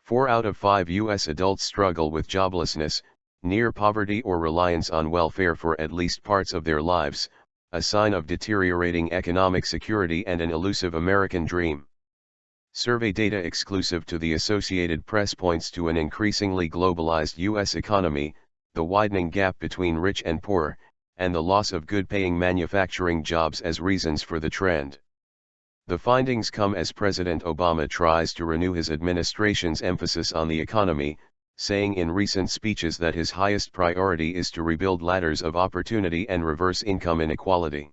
4 out of 5 U.S. adults struggle with joblessness, near poverty or reliance on welfare for at least parts of their lives, a sign of deteriorating economic security and an elusive American dream. Survey data exclusive to the Associated Press points to an increasingly globalized U.S. economy, the widening gap between rich and poor, and the loss of good-paying manufacturing jobs as reasons for the trend. The findings come as President Obama tries to renew his administration's emphasis on the economy, saying in recent speeches that his highest priority is to rebuild ladders of opportunity and reverse income inequality.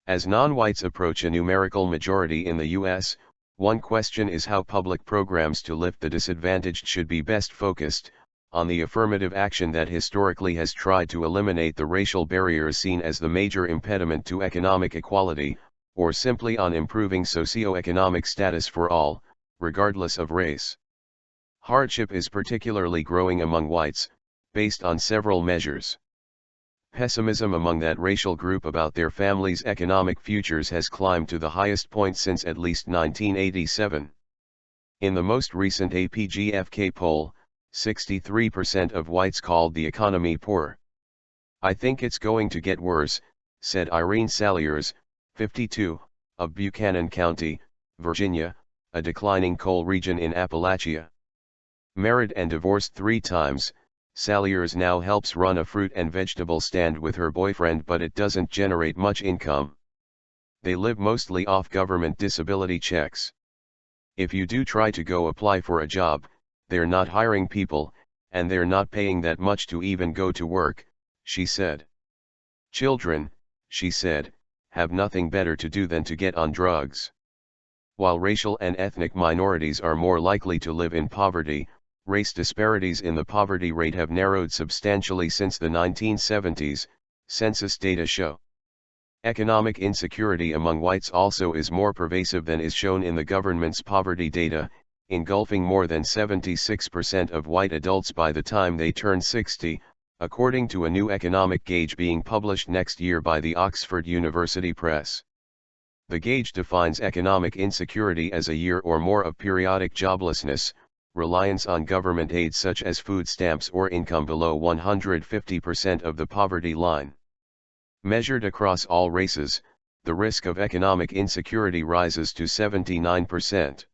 As non-whites approach a numerical majority in the U.S., one question is how public programs to lift the disadvantaged should be best focused, on the affirmative action that historically has tried to eliminate the racial barriers seen as the major impediment to economic equality, or simply on improving socioeconomic status for all, regardless of race. Hardship is particularly growing among whites, based on several measures. Pessimism among that racial group about their families' economic futures has climbed to the highest point since at least 1987. In the most recent APGFK poll, 63% of whites called the economy poor. "I think it's going to get worse," said Irene Saliers, 52, of Buchanan County, Virginia, a declining coal region in Appalachia. Married and divorced 3 times, Saliers now helps run a fruit and vegetable stand with her boyfriend, but it doesn't generate much income. They live mostly off government disability checks. "If you do try to go apply for a job, they're not hiring people, and they're not paying that much to even go to work," she said. "Children," she said, "have nothing better to do than to get on drugs." While racial and ethnic minorities are more likely to live in poverty, race disparities in the poverty rate have narrowed substantially since the 1970s, census data show. Economic insecurity among whites also is more pervasive than is shown in the government's poverty data, engulfing more than 76% of white adults by the time they turn 60, according to a new economic gauge being published next year by the Oxford University Press. The gauge defines economic insecurity as a year or more of periodic joblessness, reliance on government aid such as food stamps, or income below 150% of the poverty line. Measured across all races, the risk of economic insecurity rises to 79%.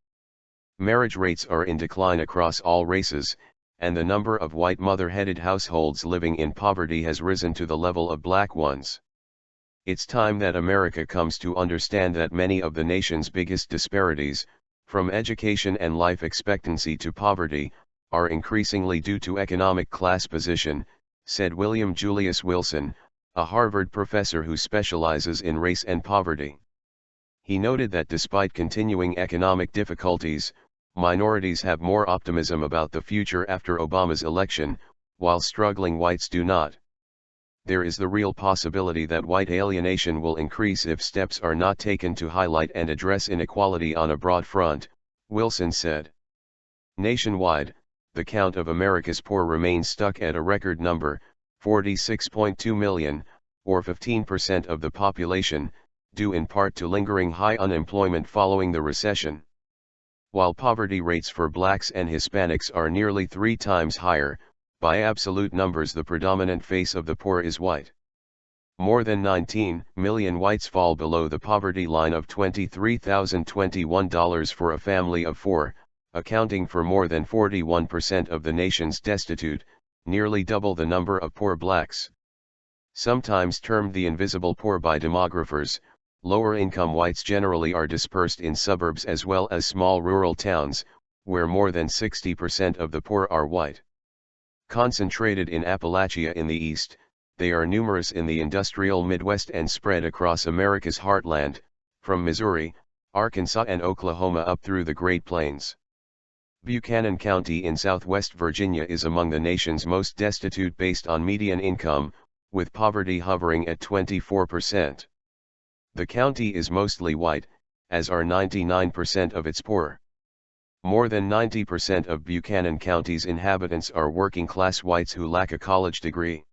Marriage rates are in decline across all races, and the number of white mother-headed households living in poverty has risen to the level of black ones. It's time that America comes to understand that many of the nation's biggest disparities, from education and life expectancy to poverty, are increasingly due to economic class position, said William Julius Wilson, a Harvard professor who specializes in race and poverty. He noted that despite continuing economic difficulties, minorities have more optimism about the future after Obama's election, while struggling whites do not. There is the real possibility that white alienation will increase if steps are not taken to highlight and address inequality on a broad front, Wilson said. Nationwide, the count of America's poor remains stuck at a record number, 46.2 million, or 15% of the population, due in part to lingering high unemployment following the recession. While poverty rates for blacks and Hispanics are nearly 3 times higher, by absolute numbers the predominant face of the poor is white. More than 19 million whites fall below the poverty line of $23,021 for a family of 4, accounting for more than 41% of the nation's destitute, nearly double the number of poor blacks. Sometimes termed the invisible poor by demographers, lower-income whites generally are dispersed in suburbs as well as small rural towns, where more than 60% of the poor are white. Concentrated in Appalachia in the east, they are numerous in the industrial Midwest and spread across America's heartland, from Missouri, Arkansas and Oklahoma up through the Great Plains. Buchanan County in southwest Virginia is among the nation's most destitute based on median income, with poverty hovering at 24%. The county is mostly white, as are 99% of its poor. More than 90% of Buchanan County's inhabitants are working-class whites who lack a college degree.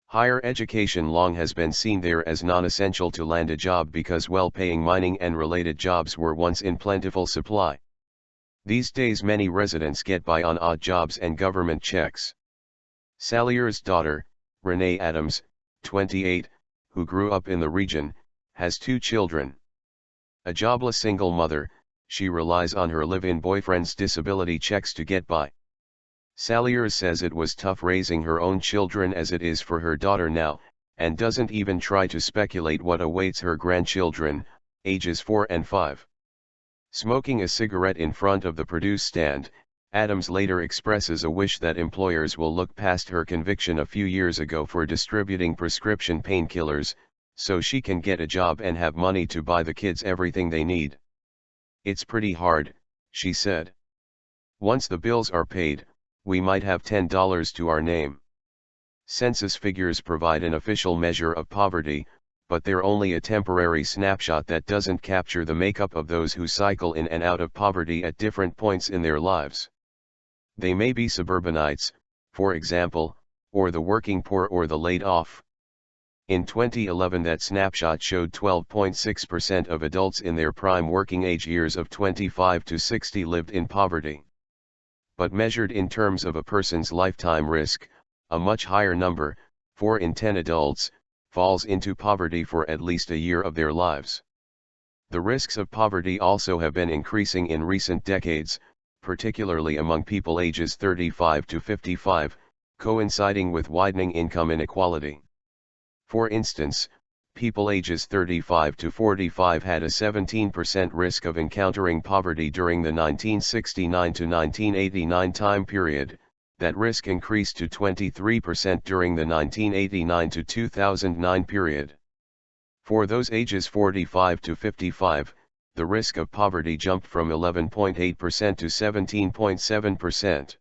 Higher education long has been seen there as non-essential to land a job because well-paying mining and related jobs were once in plentiful supply. These days many residents get by on odd jobs and government checks. Salyer's daughter, Renee Adams, 28, who grew up in the region, has 2 children. A jobless single mother, she relies on her live-in boyfriend's disability checks to get by. Salyers says it was tough raising her own children as it is for her daughter now, and doesn't even try to speculate what awaits her grandchildren, ages 4 and 5. Smoking a cigarette in front of the produce stand, Adams later expresses a wish that employers will look past her conviction a few years ago for distributing prescription painkillers, so she can get a job and have money to buy the kids everything they need. It's pretty hard, she said. Once the bills are paid, we might have $10 to our name. Census figures provide an official measure of poverty, but they're only a temporary snapshot that doesn't capture the makeup of those who cycle in and out of poverty at different points in their lives. They may be suburbanites, for example, or the working poor or the laid off. In 2011 that snapshot showed 12.6% of adults in their prime working age years of 25 to 60 lived in poverty. But measured in terms of a person's lifetime risk, a much higher number, 4 in 10 adults, falls into poverty for at least a year of their lives. The risks of poverty also have been increasing in recent decades, particularly among people ages 35 to 55, coinciding with widening income inequality. For instance, people ages 35 to 45 had a 17% risk of encountering poverty during the 1969 to 1989 time period. That risk increased to 23% during the 1989 to 2009 period. For those ages 45 to 55, the risk of poverty jumped from 11.8% to 17.7%.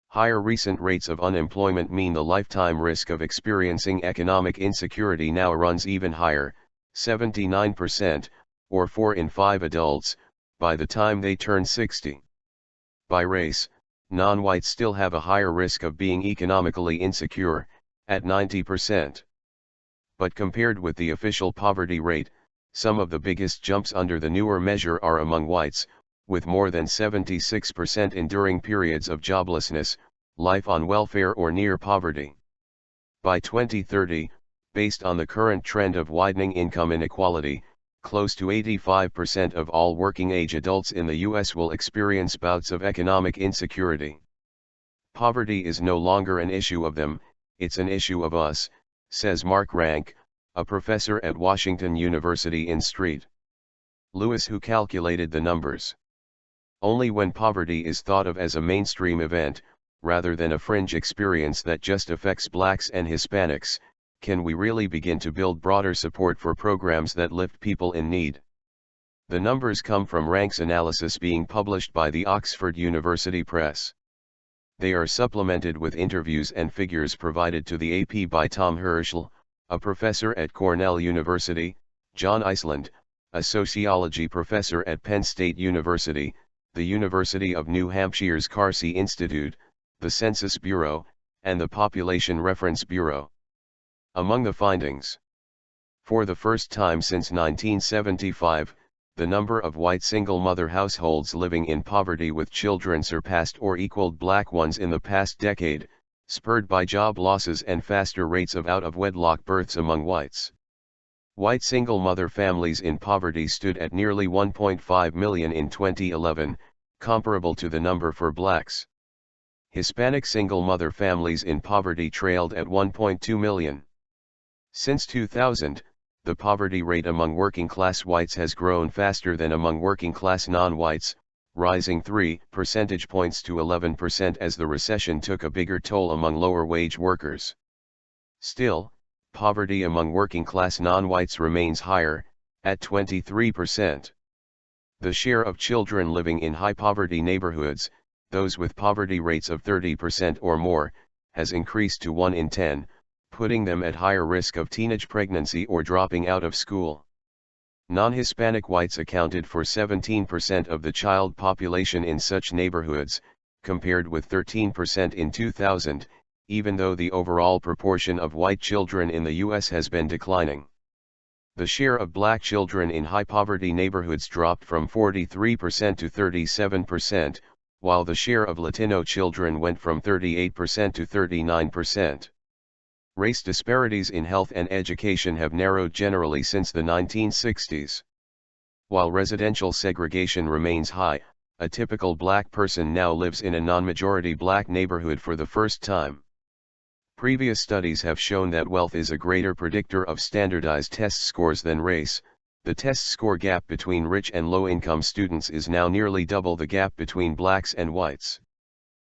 Higher recent rates of unemployment mean the lifetime risk of experiencing economic insecurity now runs even higher, 79%, or 4 in 5 adults, by the time they turn 60. By race, non-whites still have a higher risk of being economically insecure, at 90%. But compared with the official poverty rate, some of the biggest jumps under the newer measure are among whites, with more than 76% enduring periods of joblessness, life on welfare or near poverty. By 2030, based on the current trend of widening income inequality, close to 85% of all working-age adults in the U.S. will experience bouts of economic insecurity. Poverty is no longer an issue of them, it's an issue of us, says Mark Rank, a professor at Washington University in St. Louis who calculated the numbers. Only when poverty is thought of as a mainstream event, rather than a fringe experience that just affects blacks and Hispanics, can we really begin to build broader support for programs that lift people in need. The numbers come from Rank's analysis being published by the Oxford University Press. They are supplemented with interviews and figures provided to the AP by Tom Herschel, a professor at Cornell University, John Iceland, a sociology professor at Penn State University, the University of New Hampshire's Carsey Institute, the Census Bureau, and the Population Reference Bureau. Among the findings, for the first time since 1975, the number of white single-mother households living in poverty with children surpassed or equaled black ones in the past decade, spurred by job losses and faster rates of out-of-wedlock births among whites. White single-mother families in poverty stood at nearly 1.5 million in 2011, comparable to the number for blacks. Hispanic single-mother families in poverty trailed at 1.2 million. Since 2000, the poverty rate among working-class whites has grown faster than among working-class non-whites, rising 3 percentage points to 11% as the recession took a bigger toll among lower-wage workers. Still, poverty among working-class non-whites remains higher, at 23%. The share of children living in high-poverty neighborhoods, those with poverty rates of 30% or more, has increased to 1 in 10, putting them at higher risk of teenage pregnancy or dropping out of school. Non-Hispanic whites accounted for 17% of the child population in such neighborhoods, compared with 13% in 2000, even though the overall proportion of white children in the U.S. has been declining. The share of black children in high-poverty neighborhoods dropped from 43% to 37%, while the share of Latino children went from 38% to 39%. Race disparities in health and education have narrowed generally since the 1960s. While residential segregation remains high, a typical black person now lives in a non-majority black neighborhood for the first time. Previous studies have shown that wealth is a greater predictor of standardized test scores than race. The test score gap between rich and low-income students is now nearly double the gap between blacks and whites.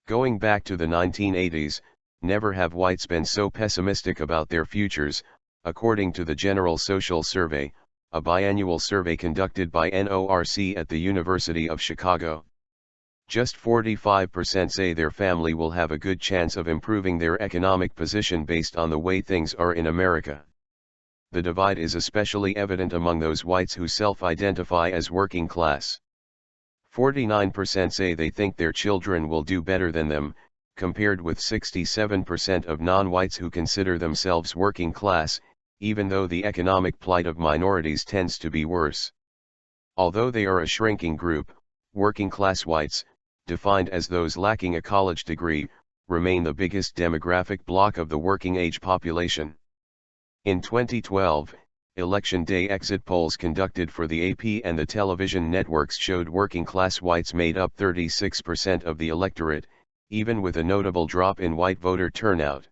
Going back to the 1980s, never have whites been so pessimistic about their futures, according to the General Social Survey, a biannual survey conducted by NORC at the University of Chicago. Just 45% say their family will have a good chance of improving their economic position based on the way things are in America. The divide is especially evident among those whites who self-identify as working class. 49% say they think their children will do better than them, compared with 67% of non-whites who consider themselves working class, even though the economic plight of minorities tends to be worse. Although they are a shrinking group, working-class whites, defined as those lacking a college degree, remain the biggest demographic bloc of the working-age population. In 2012, Election Day exit polls conducted for the AP and the television networks showed working-class whites made up 36% of the electorate, even with a notable drop in white voter turnout.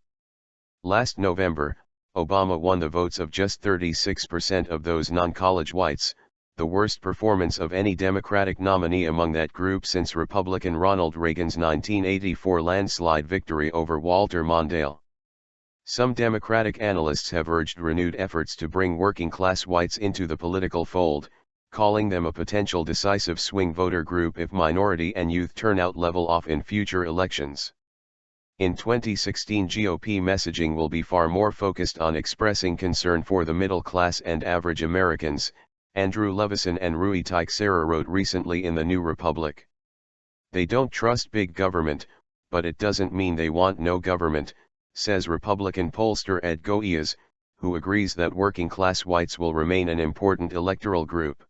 Last November, Obama won the votes of just 36% of those non-college whites, the worst performance of any Democratic nominee among that group since Republican Ronald Reagan's 1984 landslide victory over Walter Mondale. Some Democratic analysts have urged renewed efforts to bring working-class whites into the political fold, calling them a potential decisive swing voter group if minority and youth turnout level off in future elections. In 2016, GOP messaging will be far more focused on expressing concern for the middle class and average Americans, Andrew Levison and Rui Teixeira wrote recently in the New Republic. They don't trust big government, but it doesn't mean they want no government, says Republican pollster Ed Goiás, who agrees that working-class whites will remain an important electoral group.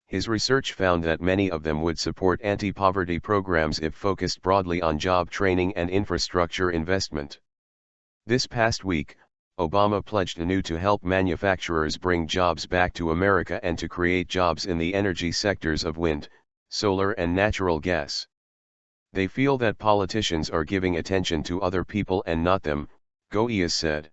His research found that many of them would support anti-poverty programs if focused broadly on job training and infrastructure investment. This past week, Obama pledged anew to help manufacturers bring jobs back to America and to create jobs in the energy sectors of wind, solar and natural gas. They feel that politicians are giving attention to other people and not them, Goiás said.